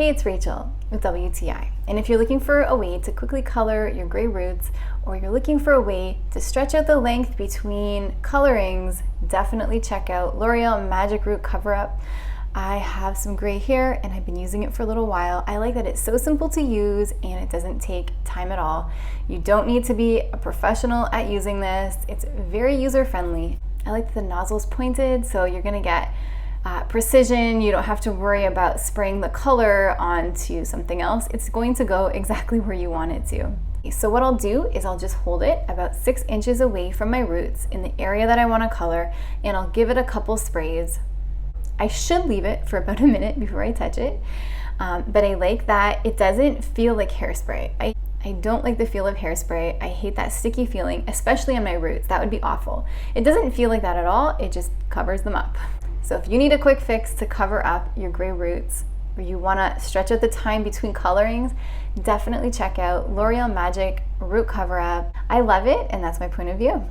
Hey, it's Rachel with WTI, and if you're looking for a way to quickly color your gray roots, or you're looking for a way to stretch out the length between colorings, definitely check out L'Oreal Magic Root Cover-Up. I have some gray hair and I've been using it for a little while. I like that it's so simple to use and it doesn't take time at all. You don't need to be a professional at using this. It's very user-friendly. I like that the nozzle is pointed, so you're gonna get precision. You don't have to worry about spraying the color onto something else. It's going to go exactly where you want it to. So what I'll do is I'll just hold it about 6 inches away from my roots in the area that I want to color, and I'll give it a couple sprays. I should leave it for about a minute before I touch it, but I like that it doesn't feel like hairspray. I don't like the feel of hairspray. I hate that sticky feeling, especially on my roots. That would be awful. It doesn't feel like that at all. It just covers them up. So if you need a quick fix to cover up your gray roots, or you want to stretch out the time between colorings, definitely check out L'Oreal Magic Root Cover-Up. I love it, and that's my point of view.